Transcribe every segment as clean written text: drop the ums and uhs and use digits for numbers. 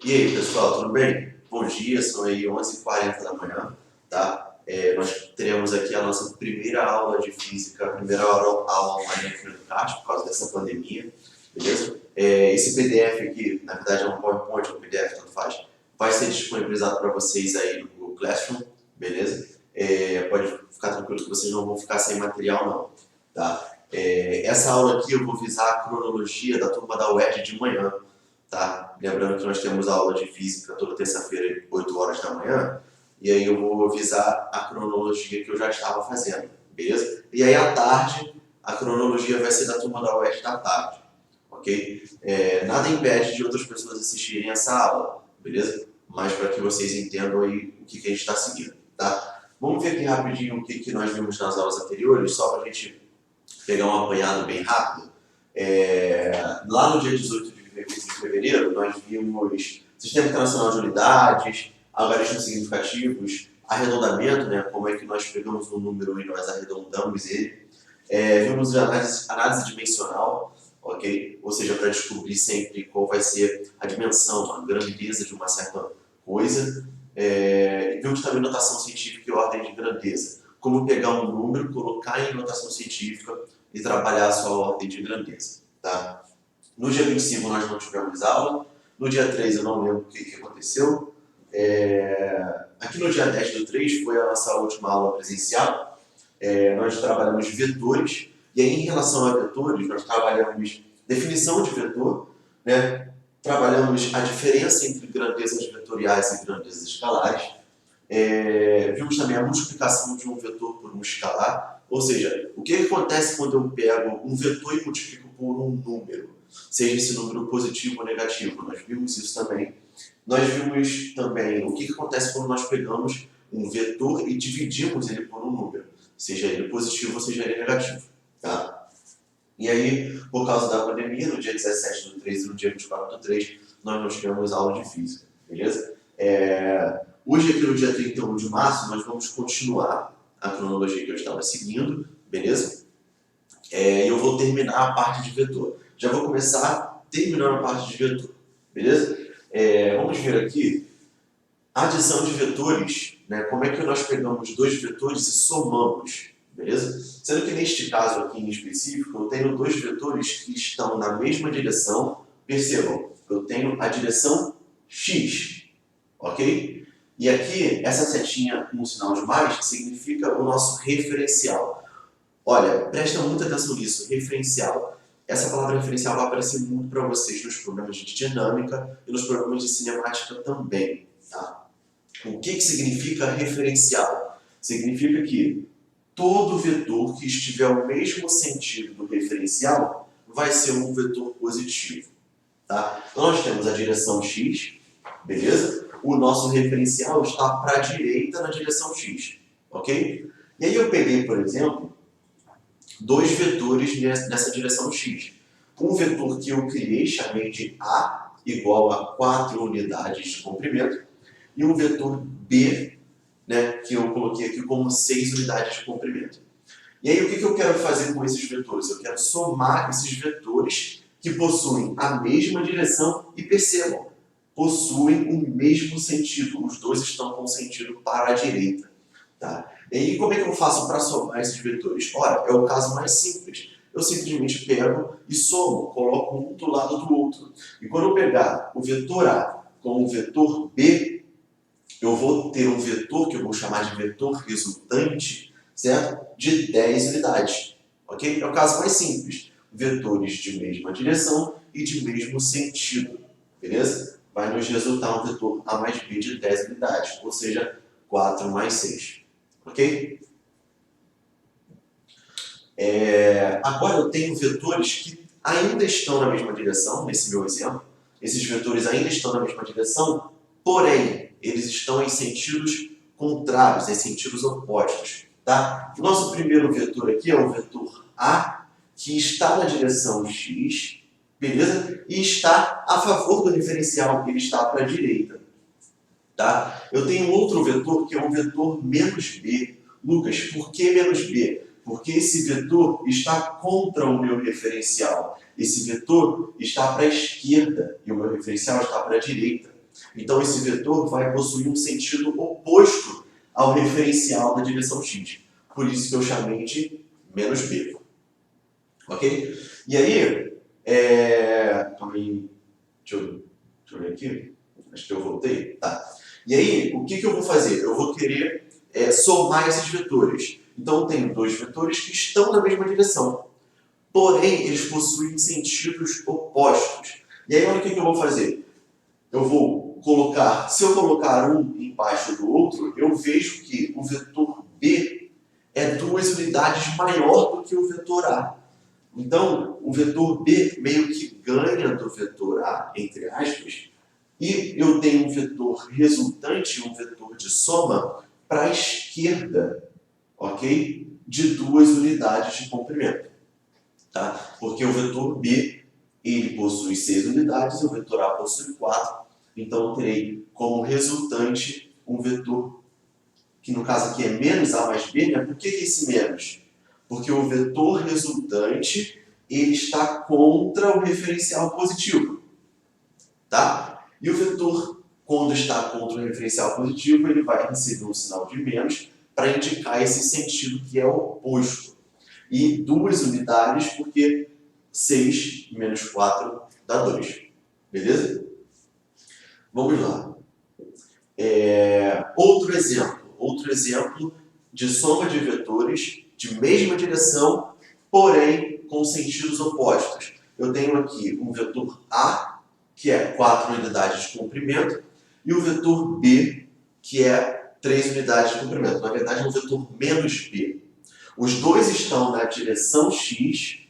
E aí, pessoal, tudo bem? Bom dia, são aí 11h40 da manhã, tá? Nós teremos aqui a nossa primeira aula de física, a primeira aula online aqui no Educast, por causa dessa pandemia, beleza? Esse PDF aqui, na verdade é um PowerPoint, um PDF, tanto faz, vai ser disponibilizado para vocês aí no Google Classroom, beleza? Pode ficar tranquilo que vocês não vão ficar sem material não, tá? Essa aula aqui eu vou visar a cronologia da turma da UERJ de manhã, tá? Lembrando que nós temos aula de física toda terça-feira, 8 horas da manhã, e aí eu vou avisar a cronologia que eu já estava fazendo, beleza? E aí à tarde, a cronologia vai ser da turma da UERJ da tarde, ok? Nada impede de outras pessoas assistirem essa aula, beleza? Mas para que vocês entendam aí o que a gente está seguindo, tá? Vamos ver aqui rapidinho o que nós vimos nas aulas anteriores, só para a gente pegar um apanhado bem rápido. Lá no dia 18 de fevereiro, nós vimos Sistema Internacional de Unidades, algarismos significativos, arredondamento, né, como é que nós pegamos um número e nós arredondamos ele. Vimos análise dimensional, ok? Ou seja, para descobrir sempre qual vai ser a dimensão, a grandeza de uma certa coisa. Vimos também notação científica e ordem de grandeza. Como pegar um número, colocar em notação científica e trabalhar a sua ordem de grandeza, tá? No dia 25 nós não tivemos aula, no dia 3 eu não lembro o que aconteceu. Aqui no dia 10 do 3 foi a nossa última aula presencial. Nós trabalhamos vetores, e aí em relação a vetores, nós trabalhamos definição de vetor, né? Trabalhamos a diferença entre grandezas vetoriais e grandezas escalares. Vimos também a multiplicação de um vetor por um escalar, ou seja, o que acontece quando eu pego um vetor e multiplico por um número, seja esse número positivo ou negativo. Nós vimos isso também. Nós vimos também o que acontece quando nós pegamos um vetor e dividimos ele por um número, seja ele positivo ou seja ele negativo, tá? E aí, por causa da pandemia, no dia 17 do 3 e no dia 24 do 3, nós não tivemos aula de física, beleza? Hoje, aqui no dia 31 de março, nós vamos continuar a cronologia que eu estava seguindo, beleza? E eu vou terminar a parte de vetor. Já vou começar terminando a parte de vetor, beleza? Vamos ver aqui a adição de vetores, né? Como é que nós pegamos dois vetores e somamos, beleza? Sendo que neste caso aqui em específico, eu tenho dois vetores que estão na mesma direção. Percebam, eu tenho a direção x, ok? E aqui, essa setinha com um sinal de mais significa o nosso referencial. Olha, presta muita atenção nisso, referencial. Essa palavra referencial vai aparecer muito para vocês nos programas de dinâmica e nos programas de cinemática também, tá? O que significa referencial? Significa que todo vetor que estiver ao mesmo sentido do referencial vai ser um vetor positivo, tá? Então nós temos a direção x, beleza? O nosso referencial está para a direita na direção x, ok? E aí eu peguei, por exemplo, dois vetores nessa direção x. Um vetor que eu criei, chamei de A, igual a 4 unidades de comprimento, e um vetor B, né, que eu coloquei aqui como 6 unidades de comprimento. E aí o que eu quero fazer com esses vetores? Eu quero somar esses vetores que possuem a mesma direção e, percebam, possuem o mesmo sentido. Os dois estão com sentido para a direita, tá? E aí, como é que eu faço para somar esses vetores? Ora, é o caso mais simples. Eu simplesmente pego e somo, coloco um do lado do outro. E quando eu pegar o vetor A com o vetor B, eu vou ter um vetor que eu vou chamar de vetor resultante, certo? De 10 unidades, ok? É o caso mais simples. Vetores de mesma direção e de mesmo sentido, beleza? Vai nos resultar um vetor A mais B de 10 unidades, ou seja, 4 mais 6. Ok? Agora eu tenho vetores que ainda estão na mesma direção, nesse meu exemplo. Esses vetores ainda estão na mesma direção, porém, eles estão em sentidos contrários, em sentidos opostos. Tá? O nosso primeiro vetor aqui é o vetor A, que está na direção x, beleza? E está a favor do referencial, ele está para a direita. Tá? Eu tenho outro vetor que é o vetor menos b. Lucas, por que menos b? Porque esse vetor está contra o meu referencial. Esse vetor está para a esquerda e o meu referencial está para a direita. Então esse vetor vai possuir um sentido oposto ao referencial da direção x. Por isso que eu chamei de menos b. Ok? E aí, calma aí, deixa eu ver aqui. Acho que eu voltei. Tá. E aí, o que eu vou fazer? Eu vou querer somar esses vetores. Então, eu tenho dois vetores que estão na mesma direção. Porém, eles possuem sentidos opostos. E aí, olha o que eu vou fazer. Eu vou colocar, se eu colocar um embaixo do outro, eu vejo que o vetor B é 2 unidades maior do que o vetor A. Então, o vetor B meio que ganha do vetor A, entre aspas, e eu tenho um vetor resultante, um vetor de soma, para a esquerda, ok? De 2 unidades de comprimento. Tá? Porque o vetor B ele possui 6 unidades e o vetor A possui 4. Então, eu terei como resultante um vetor que no caso aqui é menos A mais B. Né? Por que esse menos? Porque o vetor resultante ele está contra o referencial positivo. Tá? E o vetor, quando está contra o referencial positivo, ele vai receber um sinal de menos para indicar esse sentido que é o oposto. E 2 unidades, porque 6 menos 4 dá 2. Beleza? Vamos lá. Outro exemplo de soma de vetores de mesma direção, porém com sentidos opostos. Eu tenho aqui um vetor A, que é 4 unidades de comprimento, e o vetor B, que é 3 unidades de comprimento. Na verdade, é um vetor menos B. Os dois estão na direção x,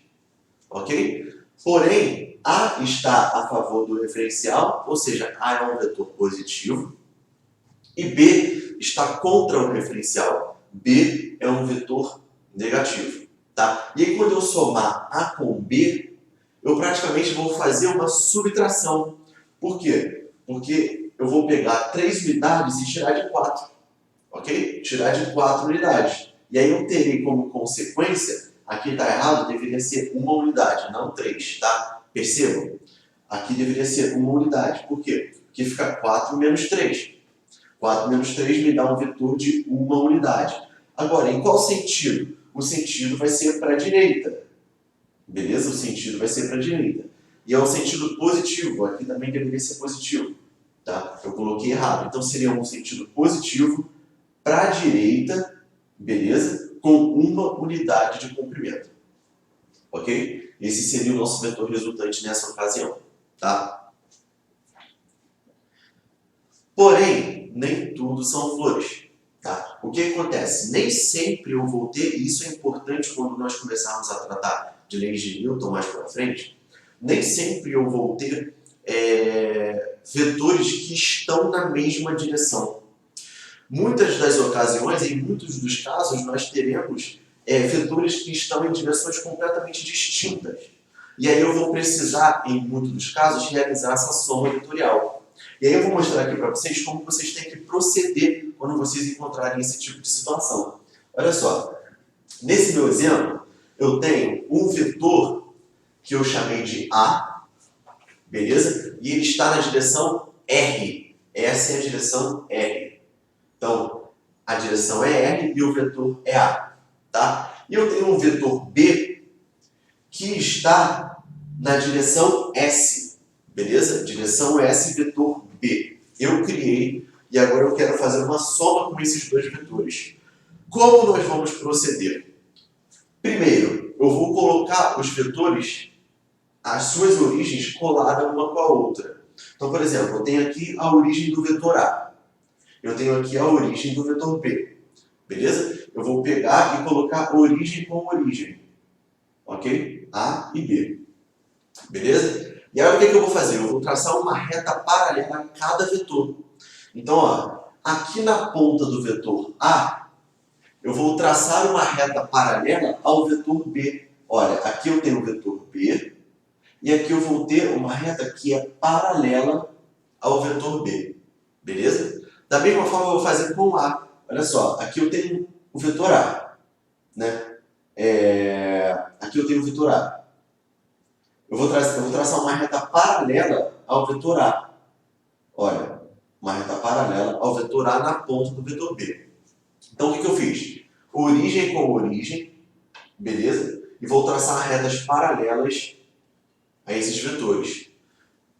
ok? Porém, A está a favor do referencial, ou seja, A é um vetor positivo, e B está contra o referencial. B é um vetor negativo. Tá? E aí, quando eu somar A com B, eu praticamente vou fazer uma subtração. Por quê? Porque eu vou pegar 3 unidades e tirar de 4. Ok? Tirar de 4 unidades. E aí eu terei como consequência, aqui está errado, deveria ser 1 unidade, não 3. Tá? Percebam? Aqui deveria ser 1 unidade. Por quê? Porque fica 4 menos 3. 4 menos 3 me dá um vetor de 1 unidade. Agora, em qual sentido? O sentido vai ser para a direita. Beleza? O sentido vai ser para a direita. E é um sentido positivo. Aqui também deveria ser positivo. Tá? Eu coloquei errado. Então, seria um sentido positivo para a direita, beleza? Com 1 unidade de comprimento. Ok? Esse seria o nosso vetor resultante nessa ocasião. Tá? Porém, nem tudo são flores. Tá? O que acontece? Nem sempre eu vou ter, e isso é importante quando nós começarmos a tratar de leis de Newton mais para frente, nem sempre eu vou ter vetores que estão na mesma direção. Muitas das ocasiões, em muitos dos casos, nós teremos vetores que estão em direções completamente distintas. E aí eu vou precisar, em muitos dos casos, realizar essa soma vetorial. E aí eu vou mostrar aqui para vocês como vocês têm que proceder quando vocês encontrarem esse tipo de situação. Olha só, nesse meu exemplo, eu tenho um vetor que eu chamei de A, beleza? E ele está na direção R. Essa é a direção R. Então, a direção é R e o vetor é A. Tá? E eu tenho um vetor B que está na direção S. Beleza? Direção S, vetor B. Eu criei e agora eu quero fazer uma soma com esses dois vetores. Como nós vamos proceder? Primeiro, eu vou colocar os vetores, as suas origens coladas uma com a outra. Então, por exemplo, eu tenho aqui a origem do vetor A. Eu tenho aqui a origem do vetor B. Beleza? Eu vou pegar e colocar origem com origem. Ok? A e B. Beleza? E aí o que eu vou fazer? Eu vou traçar uma reta paralela a cada vetor. Então, ó, aqui na ponta do vetor A, eu vou traçar uma reta paralela ao vetor B. Olha, aqui eu tenho o vetor B, e aqui eu vou ter uma reta que é paralela ao vetor B. Beleza? Da mesma forma eu vou fazer com A. Olha só, aqui eu tenho o vetor A. Né? Aqui eu tenho o vetor A. Eu vou traçar uma reta paralela ao vetor A. Olha, paralela ao vetor A na ponta do vetor B. Então, o que eu fiz? Origem com origem, beleza? E vou traçar retas paralelas a esses vetores.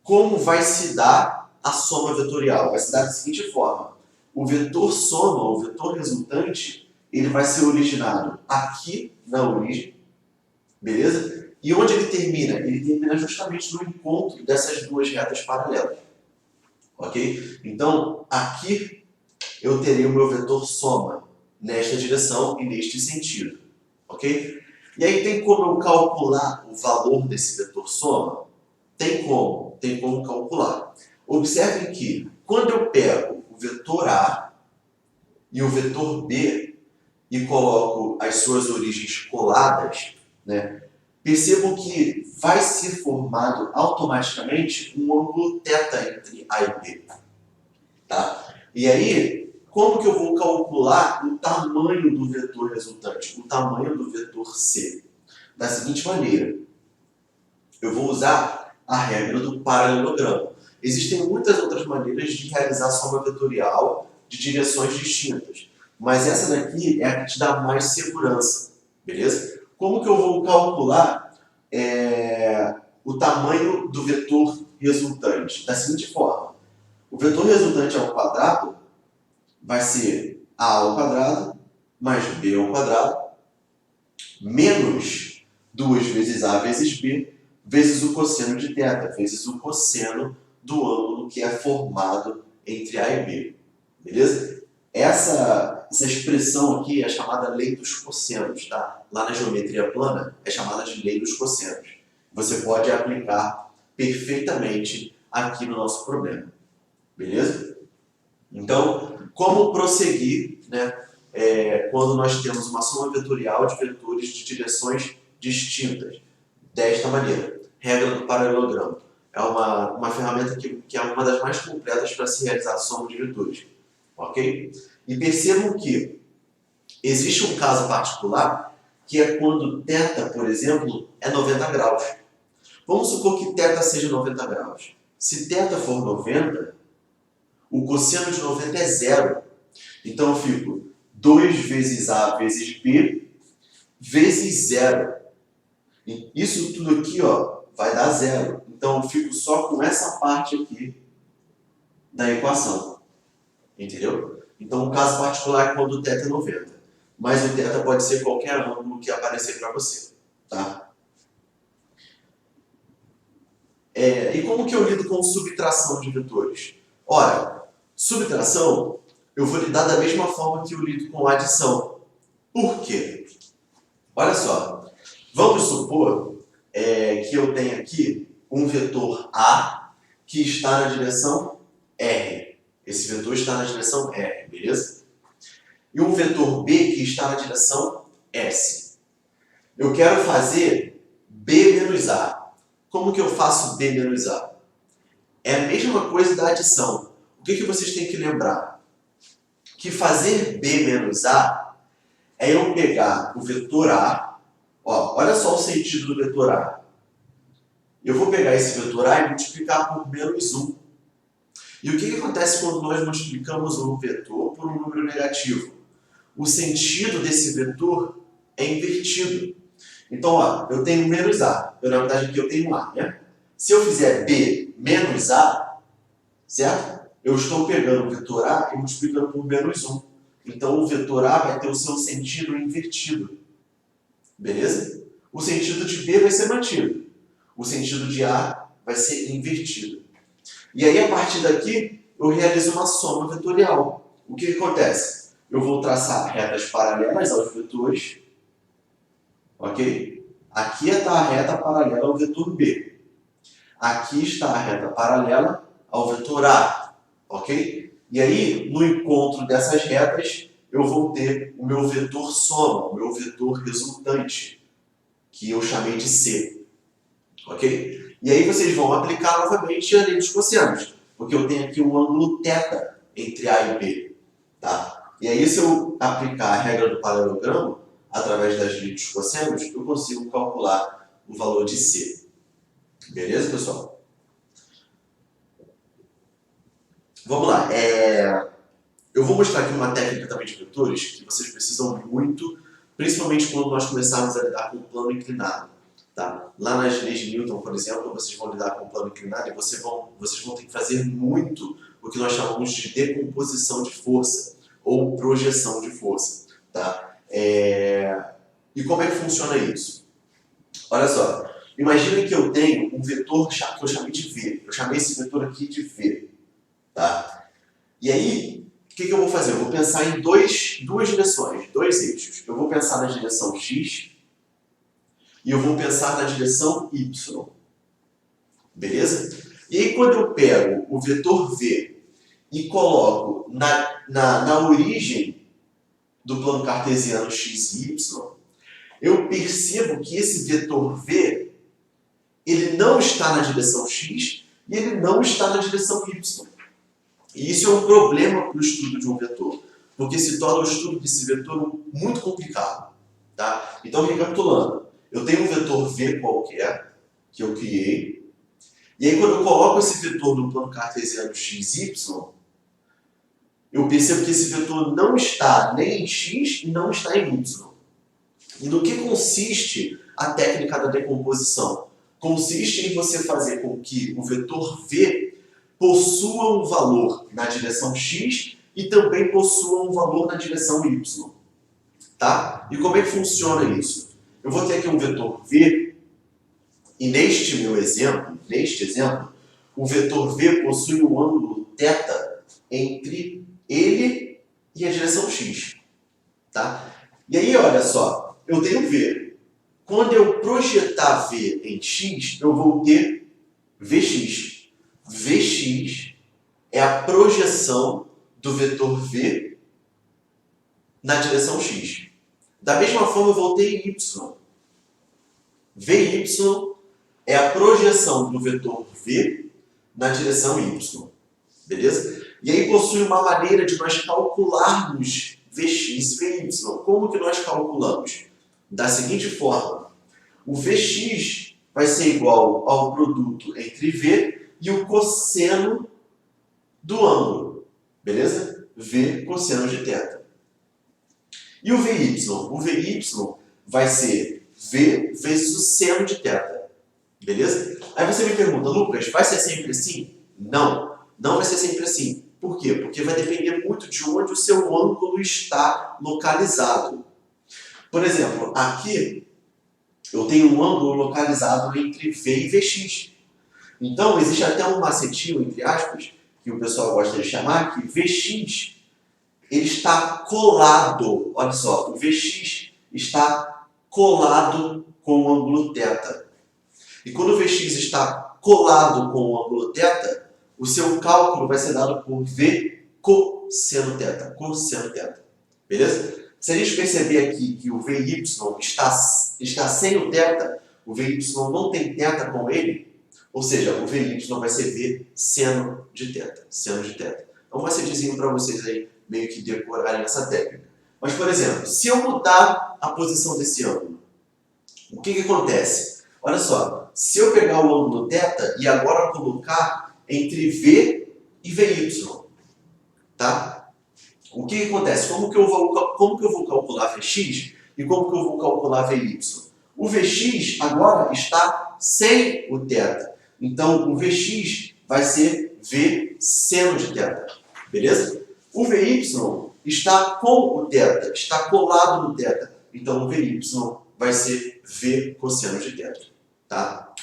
Como vai se dar a soma vetorial? Vai se dar da seguinte forma. O vetor soma, o vetor resultante, ele vai ser originado aqui na origem, beleza? E onde ele termina? Ele termina justamente no encontro dessas duas retas paralelas. Ok? Então, aqui eu terei o meu vetor soma nesta direção e neste sentido. Ok? E aí tem como eu calcular o valor desse vetor soma? Tem como calcular. Observem que quando eu pego o vetor A e o vetor B e coloco as suas origens coladas, né, percebam que vai ser formado automaticamente um ângulo θ entre A e B. Tá? E aí, como que eu vou calcular o tamanho do vetor resultante, o tamanho do vetor C? Da seguinte maneira, eu vou usar a regra do paralelogramo. Existem muitas outras maneiras de realizar soma vetorial de direções distintas, mas essa daqui é a que te dá mais segurança, beleza? Como que eu vou calcular o tamanho do vetor resultante? Da seguinte forma, o vetor resultante ao quadrado vai ser A ao quadrado mais B ao quadrado menos 2 vezes A vezes B vezes o cosseno de θ, vezes o cosseno do ângulo que é formado entre A e B. Beleza? Essa expressão aqui é chamada lei dos cossenos, tá? Lá na geometria plana é chamada de lei dos cossenos. Você pode aplicar perfeitamente aqui no nosso problema. Beleza? Então, como prosseguir, né, quando nós temos uma soma vetorial de vetores de direções distintas? Desta maneira, regra do paralelogramo. É uma ferramenta que é uma das mais completas para se realizar a soma de vetores. Ok? E percebam que existe um caso particular que é quando θ, por exemplo, é 90 graus. Vamos supor que θ seja 90 graus. Se θ for 90, o cosseno de 90 é zero. Então eu fico 2 vezes A vezes B vezes zero. E isso tudo aqui, ó, vai dar zero. Então eu fico só com essa parte aqui da equação. Entendeu? Então o caso particular é quando o θ é 90. Mas o θ pode ser qualquer ângulo que aparecer para você. Tá? E como que eu lido com subtração de vetores? Ora, subtração eu vou lidar da mesma forma que eu lido com adição. Por quê? Olha só, vamos supor que eu tenho aqui um vetor A que está na direção R. Esse vetor está na direção R, beleza? E um vetor B que está na direção S. Eu quero fazer B menos A. Como que eu faço B menos A? É a mesma coisa da adição. O que vocês têm que lembrar? Que fazer B menos A é eu pegar o vetor A. Ó, olha só o sentido do vetor A. Eu vou pegar esse vetor A e multiplicar por menos 1. E o que acontece quando nós multiplicamos um vetor por um número negativo? O sentido desse vetor é invertido. Então, ó, eu tenho menos A. Na verdade, aqui eu tenho A, né? Se eu fizer B menos A, certo? Eu estou pegando o vetor A e multiplicando por menos 1. Então, o vetor A vai ter o seu sentido invertido. Beleza? O sentido de B vai ser mantido. O sentido de A vai ser invertido. E aí, a partir daqui, eu realizo uma soma vetorial. O que acontece? Eu vou traçar retas paralelas aos vetores. Ok? Aqui está a reta paralela ao vetor B. Aqui está a reta paralela ao vetor A. Ok? E aí, no encontro dessas retas, eu vou ter o meu vetor soma, o meu vetor resultante, que eu chamei de C. Ok? E aí vocês vão aplicar novamente a lei dos cossenos, porque eu tenho aqui um ângulo θ entre A e B. Tá? E aí, se eu aplicar a regra do paralelogramo, através das leis dos cossenos, eu consigo calcular o valor de C. Beleza, pessoal? Vamos lá. Eu vou mostrar aqui uma técnica também de vetores que vocês precisam muito, principalmente quando nós começarmos a lidar com o plano inclinado. Tá? Lá nas leis de Newton, por exemplo, vocês vão lidar com o plano inclinado e vocês vão ter que fazer muito o que nós chamamos de decomposição de força ou projeção de força. Tá? E como é que funciona isso? Olha só, imagine que eu tenho um vetor que eu chamei de V. Eu chamei esse vetor aqui de V. Tá? E aí, o que eu vou fazer? Eu vou pensar em duas direções, dois eixos. Eu vou pensar na direção X e eu vou pensar na direção Y. Beleza? E aí, quando eu pego o vetor V e coloco na origem do plano cartesiano X e Y, eu percebo que esse vetor V ele não está na direção X e ele não está na direção Y. E isso é um problema para o estudo de um vetor, porque se torna o estudo desse vetor muito complicado. Tá? Então, recapitulando, eu tenho um vetor V qualquer, que eu criei, e aí quando eu coloco esse vetor no plano cartesiano XY, eu percebo que esse vetor não está nem em X e não está em Y. E no que consiste a técnica da decomposição? Consiste em você fazer com que o vetor V possua um valor na direção X e também possua um valor na direção Y. Tá? E como é que funciona isso? Eu vou ter aqui um vetor V, e neste exemplo, o vetor V possui um ângulo θ entre ele e a direção X. Tá? E aí, olha só, eu tenho V. Quando eu projetar V em X, eu vou ter Vx. Vx é a projeção do vetor V na direção X. Da mesma forma, eu vou ter Y. Vy é a projeção do vetor V na direção Y. Beleza? E aí possui uma maneira de nós calcularmos Vx e Vy. Como que nós calculamos? Da seguinte forma. O Vx vai ser igual ao produto entre V e o cosseno do ângulo, beleza? V cosseno de θ. E o Vy? O Vy vai ser V vezes o seno de θ, beleza? Aí você me pergunta, Lucas, vai ser sempre assim? Não, não vai ser sempre assim. Por quê? Porque vai depender muito de onde o seu ângulo está localizado. Por exemplo, aqui eu tenho um ângulo localizado entre V e Vx. Então, existe até um macetinho, entre aspas, que o pessoal gosta de chamar, que Vx ele está colado, olha só, o Vx está colado com o ângulo θ. E quando o Vx está colado com o ângulo θ, o seu cálculo vai ser dado por V cosseno θ. Beleza? Se a gente perceber aqui que o Vy está sem o θ, o Vy não tem θ com ele, ou seja, o Vy vai ser V seno de θ. É um macetezinho para vocês aí meio que decorarem essa técnica. Mas, por exemplo, se eu mudar a posição desse ângulo, o que acontece? Olha só, se eu pegar o ângulo θ e agora colocar entre V e Vy, tá? O que acontece? Como que eu vou calcular Vx e como que eu vou calcular Vy? O Vx agora está sem o θ. Então, o Vx vai ser V seno de θ. Beleza? O Vy está com o θ, está colado no θ. Então, o Vy vai ser V cosseno de θ. Tá?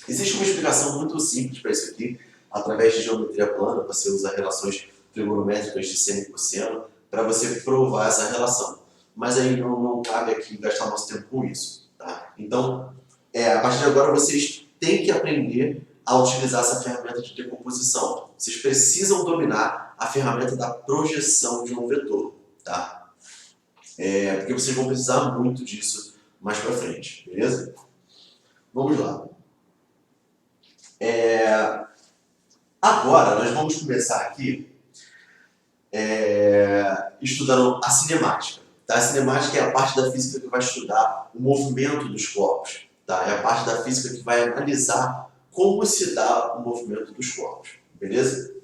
Existe uma explicação muito simples para isso aqui. Através de geometria plana, você usa relações trigonométricas de seno e cosseno para você provar essa relação. Mas aí não cabe aqui gastar nosso tempo com isso. Tá? Então, a partir de agora, vocês têm que aprender a utilizar essa ferramenta de decomposição. Vocês precisam dominar a ferramenta da projeção de um vetor. Tá? Porque vocês vão precisar muito disso mais para frente. Beleza? Vamos lá. Agora, nós vamos começar aqui estudando a cinemática. Tá? A cinemática é a parte da física que vai estudar o movimento dos corpos. Tá? É a parte da física que vai analisar como se dá o movimento dos corpos. Beleza?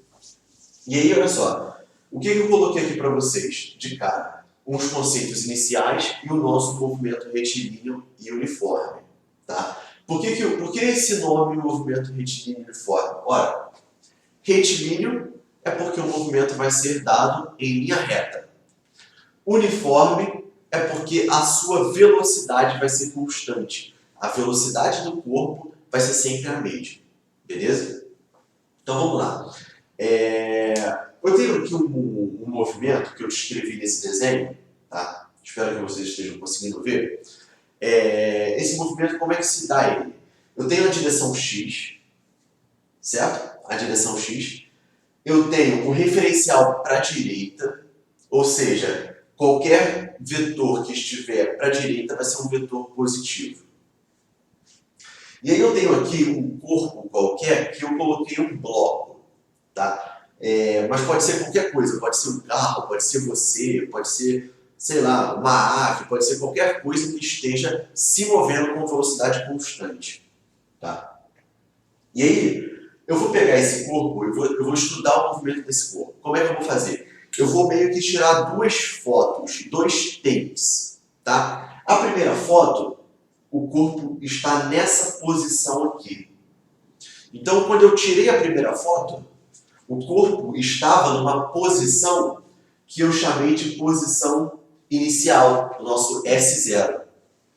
E aí, olha só, o que eu coloquei aqui para vocês de cara? Uns conceitos iniciais e o nosso movimento retilíneo e uniforme. Tá? Por que esse nome, movimento retilíneo e uniforme? Ora, retilíneo é porque o movimento vai ser dado em linha reta. Uniforme é porque a sua velocidade vai ser constante. A velocidade do corpo vai ser sempre a mesma. Beleza? Então vamos lá. Eu tenho aqui um movimento que eu descrevi nesse desenho. Tá? Espero que vocês estejam conseguindo ver. Esse movimento, como é que se dá ele? Eu tenho a direção X, certo? A direção X. Eu tenho um referencial para a direita, ou seja, qualquer vetor que estiver para a direita vai ser um vetor positivo. E aí eu tenho aqui um corpo qualquer que eu coloquei um bloco, tá? Mas pode ser qualquer coisa, pode ser um carro, pode ser você, pode ser, sei lá, uma ave, pode ser qualquer coisa que esteja se movendo com velocidade constante, tá? E aí, eu vou pegar esse corpo, eu vou estudar o movimento desse corpo. Como é que eu vou fazer? Eu vou meio que tirar duas fotos, dois takes, tá? A primeira foto, o corpo está nessa posição aqui. Então, quando eu tirei a primeira foto, o corpo estava numa posição que eu chamei de posição inicial, o nosso S0,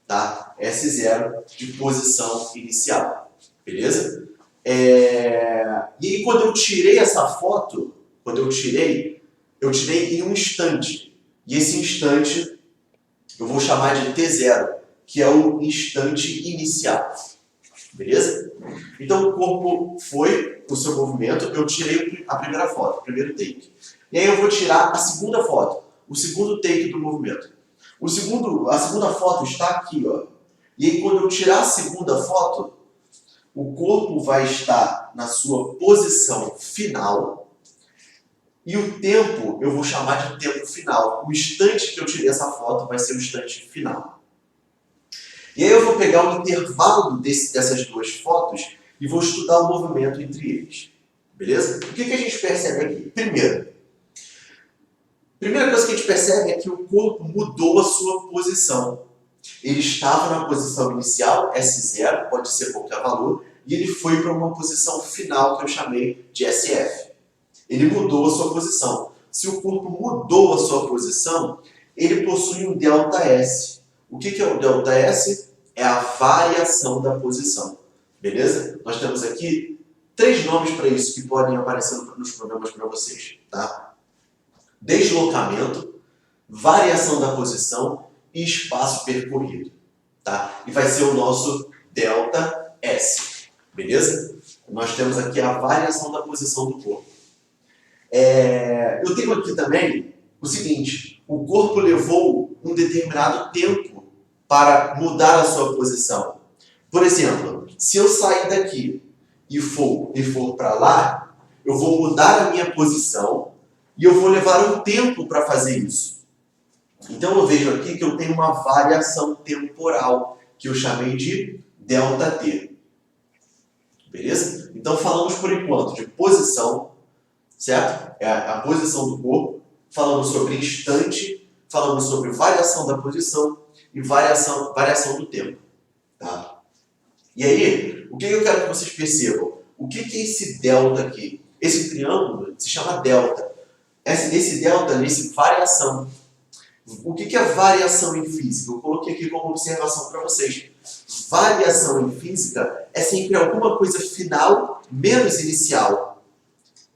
tá? S0 de posição inicial, beleza? E aí, quando eu tirei essa foto, eu tirei em um instante. E esse instante eu vou chamar de T0, que é o instante inicial. Beleza? Então o corpo foi o seu movimento, eu tirei a primeira foto, o primeiro take. E aí eu vou tirar a segunda foto, o segundo take do movimento. A segunda foto está aqui, ó. E aí quando eu tirar a segunda foto, o corpo vai estar na sua posição final e o tempo eu vou chamar de tempo final. O instante que eu tirei essa foto vai ser o instante final. E aí eu vou pegar o intervalo dessas duas fotos e vou estudar o movimento entre eles. Beleza? O que a gente percebe aqui? Primeira coisa que a gente percebe é que o corpo mudou a sua posição. Ele estava na posição inicial, S0, pode ser qualquer valor, e ele foi para uma posição final que eu chamei de SF. Ele mudou a sua posição. Se o corpo mudou a sua posição, ele possui um ΔS. O que é o ΔS? É a variação da posição. Beleza? Nós temos aqui 3 nomes para isso que podem aparecer nos programas para vocês. Tá? Deslocamento, variação da posição e espaço percorrido. Tá? E vai ser o nosso ΔS. Beleza? Nós temos aqui a variação da posição do corpo. Eu tenho aqui também o seguinte: o corpo levou um determinado tempo para mudar a sua posição. Por exemplo, se eu sair daqui e for para lá, eu vou mudar a minha posição e eu vou levar um tempo para fazer isso. Então eu vejo aqui que eu tenho uma variação temporal, que eu chamei de ΔT. Beleza? Então falamos por enquanto de posição, certo? É a posição do corpo. Falamos sobre instante, falamos sobre variação da posição e variação do tempo. Tá? E aí, o que eu quero que vocês percebam? O que é esse delta aqui? Esse triângulo se chama delta. Esse delta, esse variação. O que é variação em física? Eu coloquei aqui como observação para vocês. Variação em física é sempre alguma coisa final menos inicial.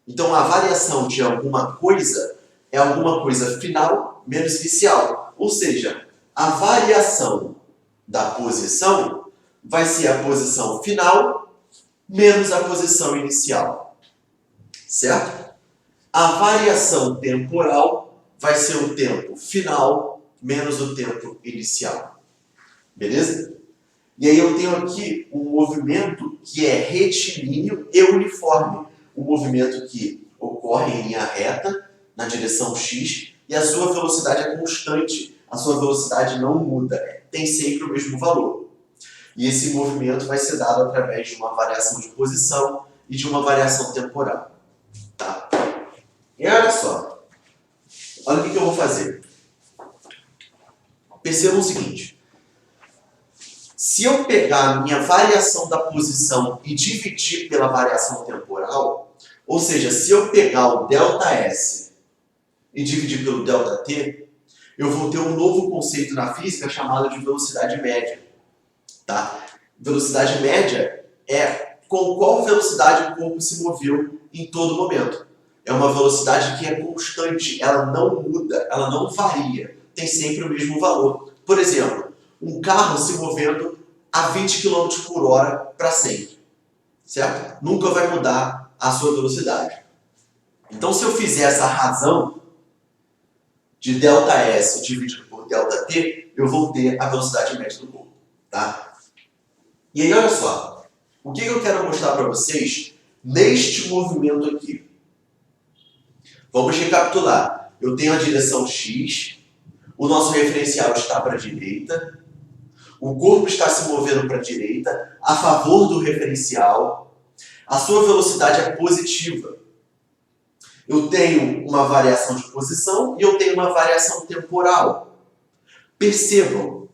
Então, a variação de alguma coisa é alguma coisa final menos inicial. Ou seja, a variação da posição vai ser a posição final menos a posição inicial. Certo? A variação temporal vai ser o tempo final menos o tempo inicial. Beleza? E aí eu tenho aqui um movimento que é retilíneo e uniforme. Um movimento que ocorre em linha reta, na direção X, e a sua velocidade é constante. A sua velocidade não muda. Tem sempre o mesmo valor. E esse movimento vai ser dado através de uma variação de posição e de uma variação temporal. Tá? E olha só, olha o que eu vou fazer. Percebam o seguinte, se eu pegar a minha variação da posição e dividir pela variação temporal, ou seja, se eu pegar o ΔS e dividir pelo ΔT, eu vou ter um novo conceito na física chamado de velocidade média. Tá? Velocidade média é com qual velocidade o corpo se moveu em todo momento. É uma velocidade que é constante, ela não muda, ela não varia, tem sempre o mesmo valor. Por exemplo, um carro se movendo a 20 km por hora para sempre, certo? Nunca vai mudar a sua velocidade. Então, se eu fizer essa razão de ΔS dividido por ΔT, eu vou ter a velocidade média do corpo, tá? E aí, olha só, o que eu quero mostrar para vocês neste movimento aqui? Vamos recapitular. Eu tenho a direção X, o nosso referencial está para a direita, o corpo está se movendo para a direita, a favor do referencial, a sua velocidade é positiva. Eu tenho uma variação de posição e eu tenho uma variação temporal. Percebam,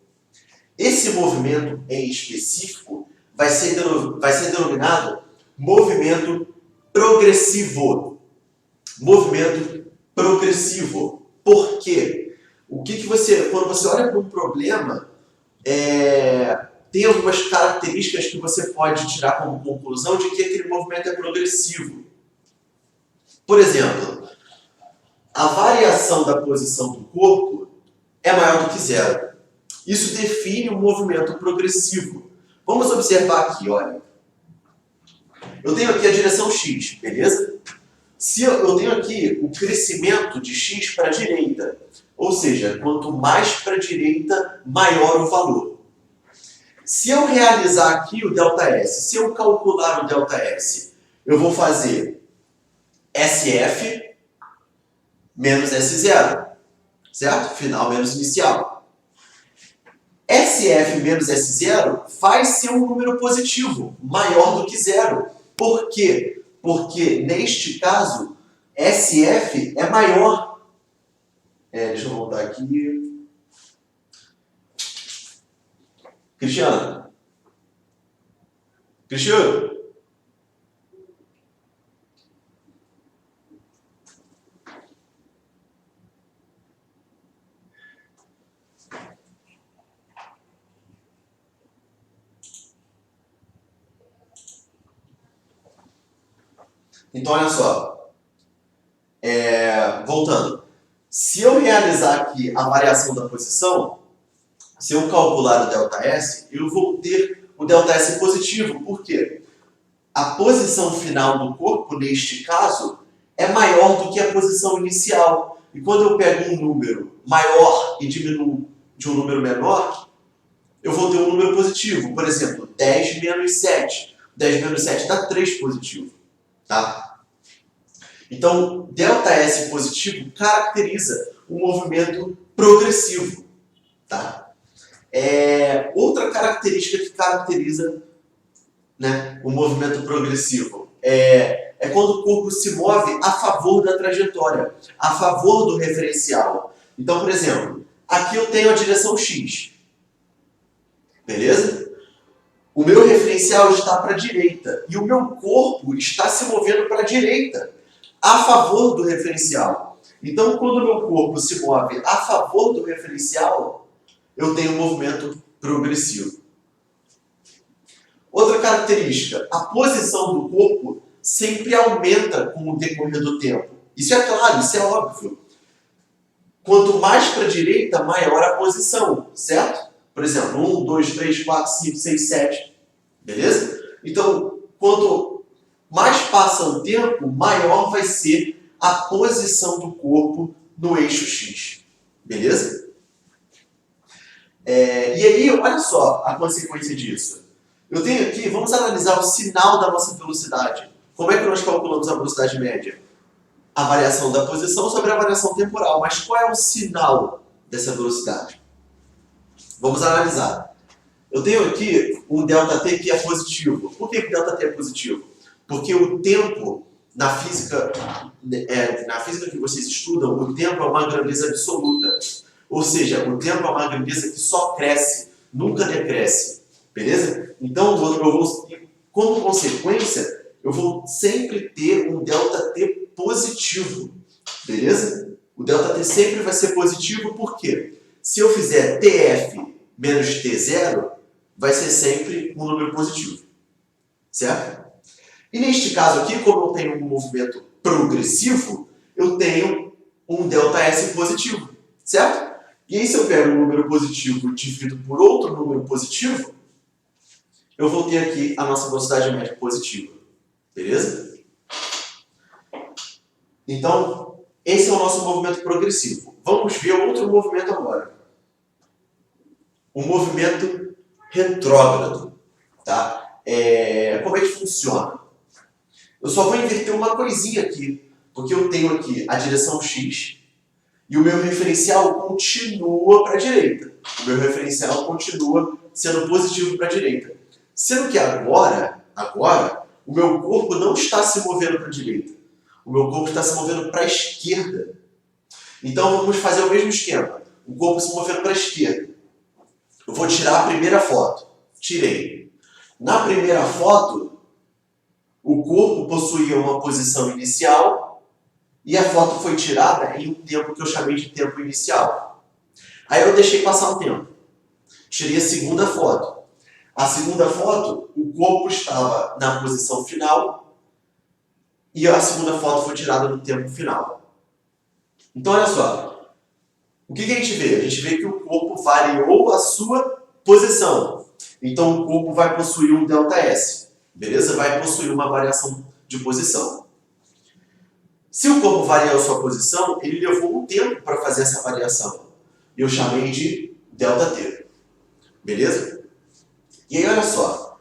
esse movimento em específico vai ser denominado movimento progressivo. Movimento progressivo. Por quê? Quando você olha para um problema, tem algumas características que você pode tirar como conclusão de que aquele movimento é progressivo. Por exemplo, a variação da posição do corpo é maior do que zero. Isso define um movimento progressivo. Vamos observar aqui, olha. Eu tenho aqui a direção X, beleza? Se eu tenho aqui o crescimento de X para a direita, ou seja, quanto mais para a direita, maior o valor. Se eu realizar aqui o ΔS, se eu calcular o ΔS, eu vou fazer SF menos S0, certo? Final menos inicial. SF menos S0 vai ser um número positivo, maior do que zero. Por quê? Porque, neste caso, SF é maior. Deixa eu voltar aqui. Cristiano. Então, olha só. Voltando. Se eu realizar aqui a variação da posição, se eu calcular o ΔS, eu vou ter o ΔS positivo. Por quê? A posição final do corpo, neste caso, é maior do que a posição inicial. E quando eu pego um número maior e diminuo de um número menor, eu vou ter um número positivo. Por exemplo, 10 menos 7. 10 menos 7 dá 3 positivo. Tá? Então, ΔS positivo caracteriza um movimento progressivo. Tá? Outra característica que caracteriza, né, o movimento progressivo é quando o corpo se move a favor da trajetória, a favor do referencial. Então, por exemplo, aqui eu tenho a direção X. Beleza? O meu referencial está para a direita e o meu corpo está se movendo para a direita, a favor do referencial. Então, quando o meu corpo se move a favor do referencial, eu tenho um movimento progressivo. Outra característica, a posição do corpo sempre aumenta com o decorrer do tempo. Isso é claro, isso é óbvio. Quanto mais para a direita, maior a posição, certo? Por exemplo, 1, 2, 3, 4, 5, 6, 7. Beleza? Então, quanto mais passa o tempo, maior vai ser a posição do corpo no eixo X. Beleza? E aí, olha só a consequência disso. Eu tenho aqui, vamos analisar o sinal da nossa velocidade. Como é que nós calculamos a velocidade média? A variação da posição sobre a variação temporal. Mas qual é o sinal dessa velocidade? Vamos analisar. Eu tenho aqui um ΔT que é positivo. Por que o ΔT é positivo? Porque o tempo na física que vocês estudam, o tempo é uma grandeza absoluta. Ou seja, o tempo é uma grandeza que só cresce, nunca decresce. Beleza? Então, como consequência, eu vou sempre ter um ΔT positivo. Beleza? O ΔT sempre vai ser positivo, por quê? Se eu fizer TF menos T0, vai ser sempre um número positivo. Certo? E neste caso aqui, como eu tenho um movimento progressivo, eu tenho um ΔS positivo. Certo? E aí, se eu pego um número positivo e divido por outro número positivo, eu vou ter aqui a nossa velocidade média positiva. Beleza? Então, esse é o nosso movimento progressivo. Vamos ver outro movimento agora. O movimento retrógrado. Tá? Como é que funciona? Eu só vou inverter uma coisinha aqui, porque eu tenho aqui a direção X e o meu referencial continua para a direita. O meu referencial continua sendo positivo para a direita. Sendo que agora, o meu corpo não está se movendo para a direita. O meu corpo está se movendo para a esquerda. Então vamos fazer o mesmo esquema. O corpo se movendo para a esquerda. Eu vou tirar a primeira foto. Tirei. Na primeira foto, o corpo possuía uma posição inicial e a foto foi tirada em um tempo que eu chamei de tempo inicial. Aí eu deixei passar um tempo. Tirei a segunda foto. A segunda foto, o corpo estava na posição final e a segunda foto foi tirada no tempo final. Então, olha só. O que a gente vê? A gente vê que o corpo variou a sua posição. Então, o corpo vai possuir um ΔS. Beleza? Vai possuir uma variação de posição. Se o corpo variou a sua posição, ele levou um tempo para fazer essa variação. Eu chamei de ΔT. Beleza? E aí, olha só.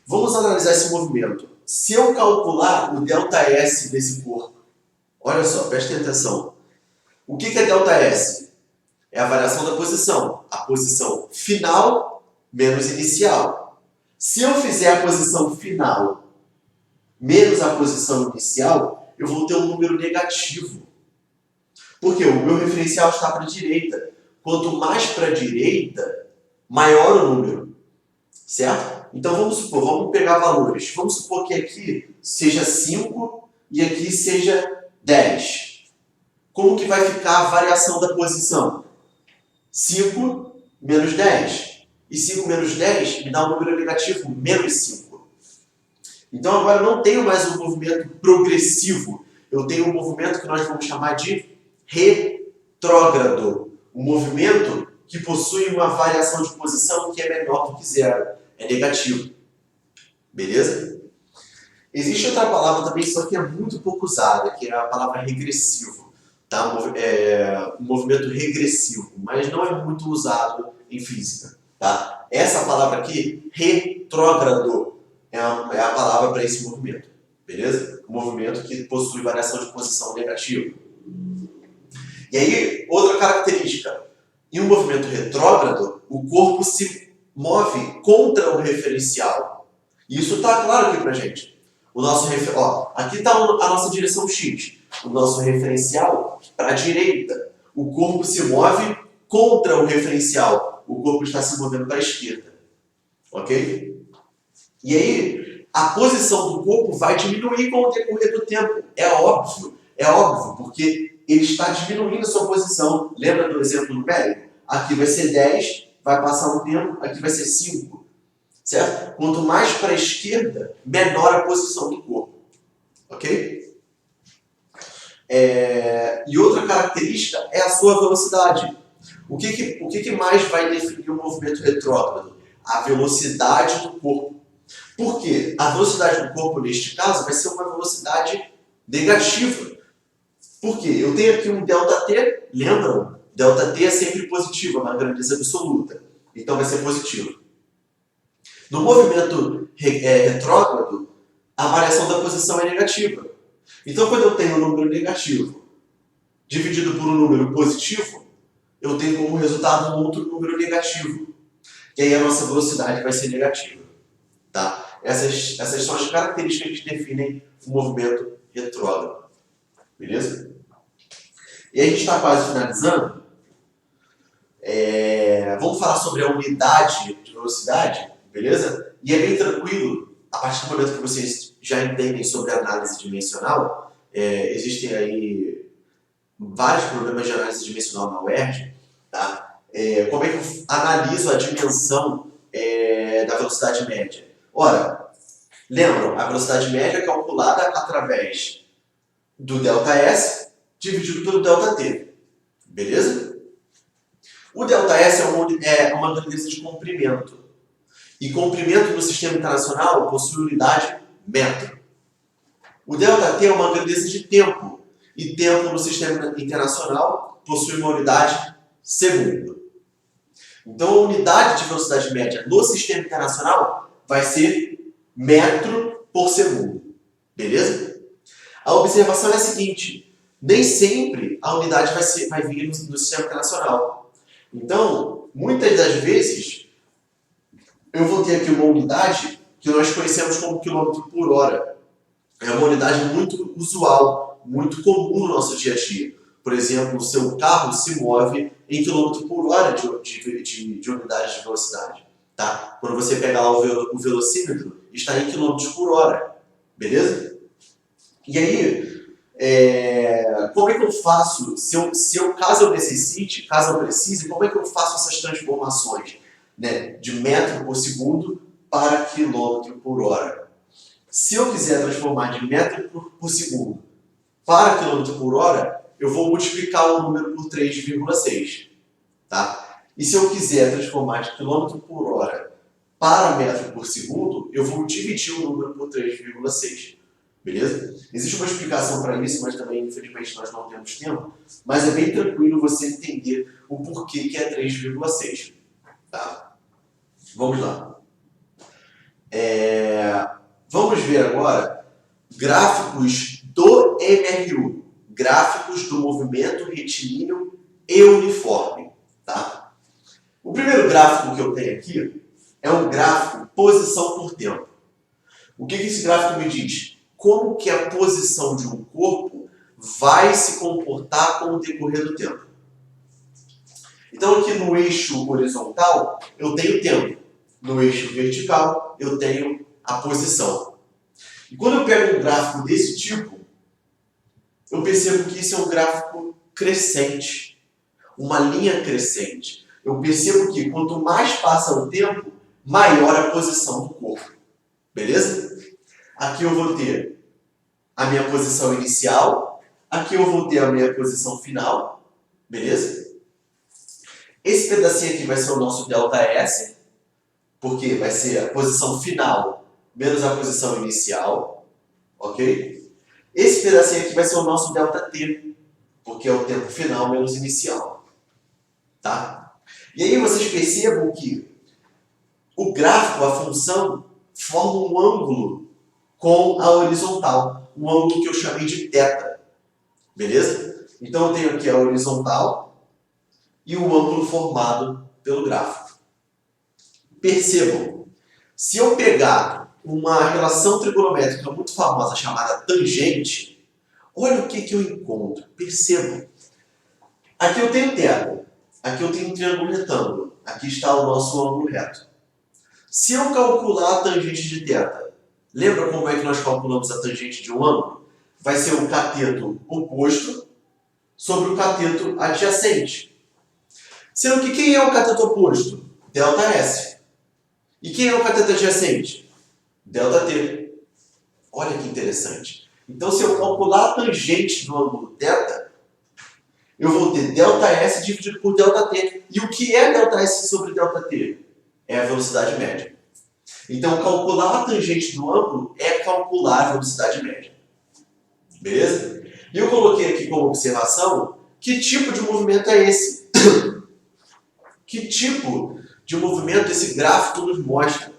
Vamos analisar esse movimento. Se eu calcular o ΔS desse corpo, olha só, preste atenção. O que é ΔS? É a variação da posição. A posição final menos inicial. Se eu fizer a posição final menos a posição inicial, eu vou ter um número negativo. Porque o meu referencial está para a direita. Quanto mais para a direita, maior o número. Certo? Então vamos pegar valores. Vamos supor que aqui seja 5 e aqui seja 10. Como que vai ficar a variação da posição? 5 menos 10. E 5 menos 10 me dá um número negativo, menos 5. Então agora eu não tenho mais um movimento progressivo. Eu tenho um movimento que nós vamos chamar de retrógrado. Um movimento que possui uma variação de posição que é menor do que zero. É negativo. Beleza? Existe outra palavra também, só que é muito pouco usada, que é a palavra regressivo. Tá? Um movimento regressivo, mas não é muito usado em física. Tá? Essa palavra aqui, retrógrado, é a palavra para esse movimento. Beleza? Um movimento que possui variação de posição negativa. E aí, outra característica. Em um movimento retrógrado, o corpo se move contra o referencial. Isso está claro aqui pra gente. Aqui está a nossa direção X. O nosso referencial para a direita. O corpo se move contra o referencial. O corpo está se movendo para a esquerda. Ok? E aí, a posição do corpo vai diminuir com o decorrer do tempo. É óbvio, porque ele está diminuindo a sua posição. Lembra do exemplo numérico? Aqui vai ser 10, vai passar um tempo, aqui vai ser 5. Certo? Quanto mais para a esquerda, menor a posição do corpo. Ok? E outra característica é a sua velocidade. O que mais vai definir o movimento retrógrado? A velocidade do corpo. Por quê? A velocidade do corpo, neste caso, vai ser uma velocidade negativa. Por quê? Eu tenho aqui um ΔT, lembram? ΔT é sempre positivo, é uma grandeza absoluta. Então vai ser positivo. No movimento retrógrado, a variação da posição é negativa. Então, quando eu tenho um número negativo dividido por um número positivo, eu tenho como resultado um outro número negativo. E aí a nossa velocidade vai ser negativa. Tá? Essas são as características que definem o movimento retrógrado. Beleza? E a gente está quase finalizando. Vamos falar sobre a unidade de velocidade, beleza? E é bem tranquilo, a partir do momento que vocês já entendem sobre análise dimensional, existem aí vários problemas de análise dimensional na UERJ, tá? Como é que eu analiso a dimensão da velocidade média? Ora, lembram, a velocidade média é calculada através do ΔS dividido pelo ΔT, beleza? O ΔS é uma grandeza de comprimento. E comprimento no sistema internacional possui unidade metro. O ΔT é uma grandeza de tempo. E tempo no sistema internacional possui uma unidade segundo. Então a unidade de velocidade média no sistema internacional vai ser metro por segundo. Beleza? A observação é a seguinte: nem sempre a unidade vai vir no sistema internacional. Então, muitas das vezes, eu vou ter aqui uma unidade que nós conhecemos como quilômetro por hora. É uma unidade muito usual, muito comum no nosso dia a dia. Por exemplo, o seu carro se move em quilômetro por hora de unidade de velocidade. Tá? Quando você pega lá o velocímetro, está em quilômetros por hora. Beleza? E aí, como é que eu faço, caso eu necessite, caso eu precise, como é que eu faço essas transformações, né, de metro por segundo para quilômetro por hora? Se eu quiser transformar de metro por segundo para quilômetro por hora, eu vou multiplicar o número por 3,6. Tá? E se eu quiser transformar de quilômetro por hora para metro por segundo, eu vou dividir o número por 3,6. Beleza? Existe uma explicação para isso, mas também, infelizmente, nós não temos tempo. Mas é bem tranquilo você entender o porquê que é 3,6. Tá? Vamos lá. Vamos ver agora gráficos do MRU. Gráficos do movimento retilíneo e uniforme. Tá? O primeiro gráfico que eu tenho aqui é um gráfico posição por tempo. O que esse gráfico me diz? Como que a posição de um corpo vai se comportar com o decorrer do tempo. Então aqui no eixo horizontal eu tenho tempo, no eixo vertical eu tenho a posição. E quando eu pego um gráfico desse tipo, eu percebo que isso é um gráfico crescente, uma linha crescente. Eu percebo que quanto mais passa o tempo, maior a posição do corpo. Beleza? Aqui eu vou ter a minha posição inicial, aqui eu vou ter a minha posição final, beleza? Esse pedacinho aqui vai ser o nosso ΔS, porque vai ser a posição final menos a posição inicial, ok? Esse pedacinho aqui vai ser o nosso ΔT, porque é o tempo final menos inicial, tá? E aí vocês percebam que o gráfico, a função, forma um ângulo com a horizontal, um ângulo que eu chamei de θ, beleza? Então eu tenho aqui a horizontal e o ângulo formado pelo gráfico. Percebam, se eu pegar uma relação trigonométrica muito famosa chamada tangente, olha o que eu encontro. Percebam, aqui eu tenho θ, aqui eu tenho um triângulo retângulo, aqui está o nosso ângulo reto. Se eu calcular a tangente de θ, lembra como é que nós calculamos a tangente de um ângulo? Vai ser o cateto oposto sobre o cateto adjacente. Sendo que quem é o cateto oposto? ΔS. E quem é o cateto adjacente? ΔT. Olha que interessante. Então, se eu calcular a tangente do ângulo θ, eu vou ter ΔS dividido por ΔT. E o que é ΔS sobre ΔT? É a velocidade média. Então, calcular a tangente do ângulo é calcular a velocidade média. Beleza? E eu coloquei aqui como observação que tipo de movimento é esse. Que tipo de movimento esse gráfico nos mostra?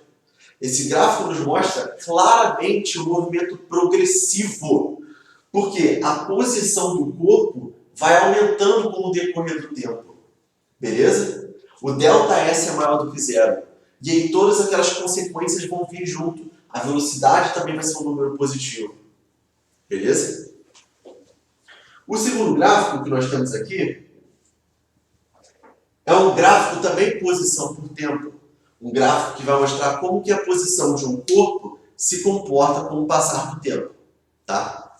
Esse gráfico nos mostra claramente um movimento progressivo, porque a posição do corpo vai aumentando com o decorrer do tempo. Beleza? O ΔS é maior do que zero. E aí todas aquelas consequências vão vir junto. A velocidade também vai ser um número positivo. Beleza? O segundo gráfico que nós temos aqui é um gráfico também posição por tempo. Um gráfico que vai mostrar como que a posição de um corpo se comporta com o passar do tempo. Tá?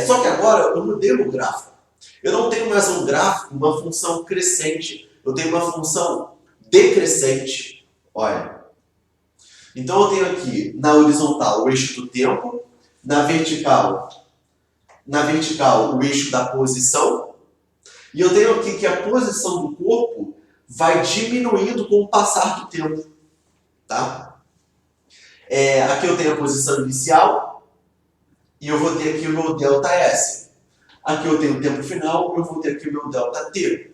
Só que agora eu mudei o gráfico. Eu não tenho mais um gráfico, uma função crescente. Eu tenho uma função decrescente. Olha. Então eu tenho aqui na horizontal o eixo do tempo, na vertical o eixo da posição, e eu tenho aqui que a posição do corpo vai diminuindo com o passar do tempo. Tá? Aqui eu tenho a posição inicial, e eu vou ter aqui o meu ΔS. Aqui eu tenho o tempo final, eu vou ter aqui o meu ΔT.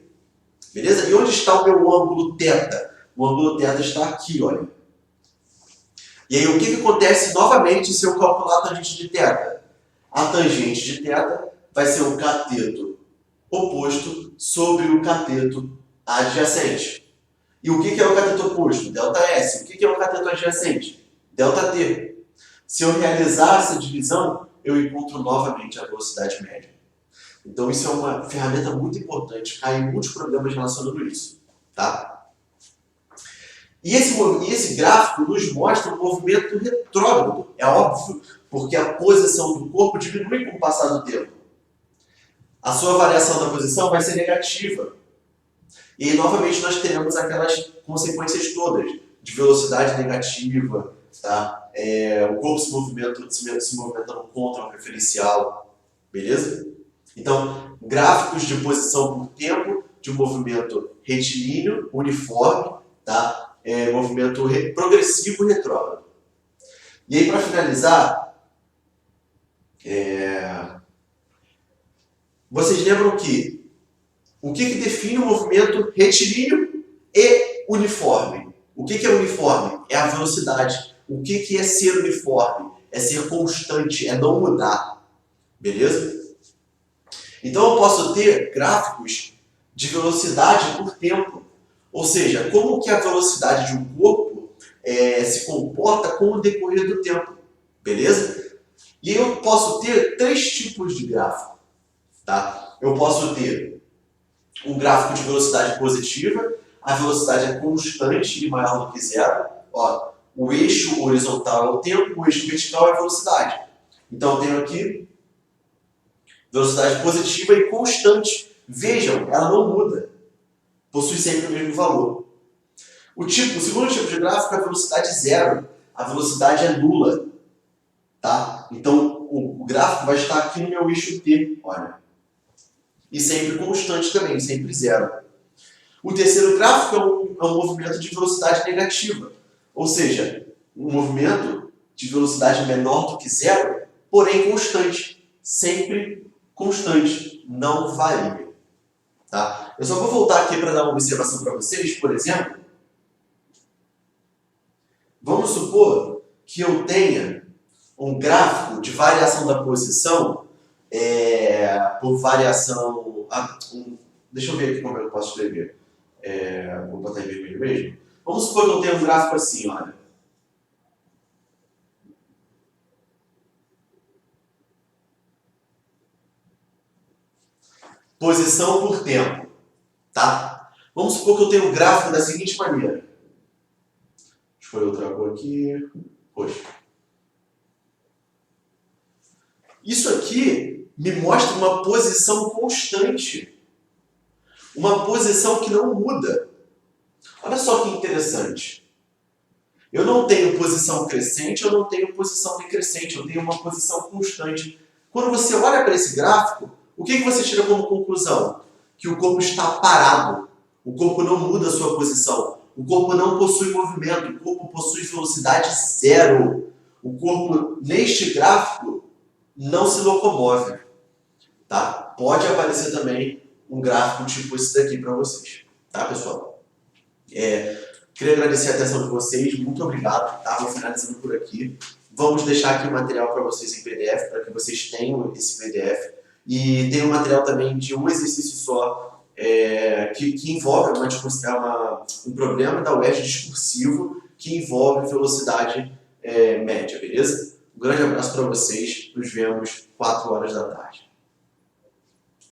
Beleza? E onde está o meu ângulo θ? O ângulo θ está aqui, olha. E aí o que acontece novamente se eu calcular a tangente de θ? A tangente de θ vai ser o cateto oposto sobre o cateto adjacente. E o que é o cateto oposto? ΔS. O que é o cateto adjacente? ΔT. Se eu realizar essa divisão, eu encontro novamente a velocidade média. Então isso é uma ferramenta muito importante, cai em muitos problemas relacionando isso. Tá? E esse gráfico nos mostra um movimento retrógrado, é óbvio, porque a posição do corpo diminui com o passar do tempo. A sua variação da posição vai ser negativa. E aí, novamente, nós teremos aquelas consequências todas, de velocidade negativa, tá? O corpo se movimentando contra o referencial, beleza? Então, gráficos de posição por tempo, de movimento retilíneo, uniforme, tá? Movimento progressivo e retrógrado. E aí, para finalizar, vocês lembram que o que define o movimento retilíneo e uniforme? O que é uniforme? É a velocidade. O que é ser uniforme? É ser constante, é não mudar. Beleza? Então eu posso ter gráficos de velocidade por tempo. Ou seja, como que a velocidade de um corpo se comporta com o decorrer do tempo. Beleza? E eu posso ter três tipos de gráfico. Tá? Eu posso ter um gráfico de velocidade positiva, a velocidade é constante e maior do que zero. Ó, o eixo horizontal é o tempo, o eixo vertical é a velocidade. Então eu tenho aqui velocidade positiva e constante. Vejam, ela não muda. Possui sempre o mesmo valor. O segundo tipo de gráfico é a velocidade zero. A velocidade é nula. Tá? Então o gráfico vai estar aqui no meu eixo T. Olha. E sempre constante também, sempre zero. O terceiro gráfico é um movimento de velocidade negativa. Ou seja, um movimento de velocidade menor do que zero, porém constante. Sempre constante, não varia. Tá? Eu só vou voltar aqui para dar uma observação para vocês, por exemplo. Vamos supor que eu tenha um gráfico de variação da posição por variação... deixa eu ver aqui como eu posso escrever. Vou botar em vermelho mesmo. Vamos supor que eu tenha um gráfico assim, olha. Posição por tempo. Tá? Vamos supor que eu tenho um gráfico da seguinte maneira. Deixa eu escolher outra cor aqui. Poxa. Isso aqui me mostra uma posição constante. Uma posição que não muda. Olha só que interessante. Eu não tenho posição crescente, eu não tenho posição decrescente, eu tenho uma posição constante. Quando você olha para esse gráfico, o que você tira como conclusão? Que o corpo está parado. O corpo não muda a sua posição. O corpo não possui movimento. O corpo possui velocidade zero. O corpo, neste gráfico, não se locomove. Tá? Pode aparecer também um gráfico tipo esse daqui para vocês. Tá, pessoal? Queria agradecer a atenção de vocês. Muito obrigado. Tá? Vou finalizando por aqui. Vamos deixar aqui o material para vocês em PDF, para que vocês tenham esse PDF. E tem um material também de um exercício só, que envolve um problema da UERJ discursivo que envolve velocidade média, beleza? Um grande abraço para vocês. Nos vemos 4 horas da tarde.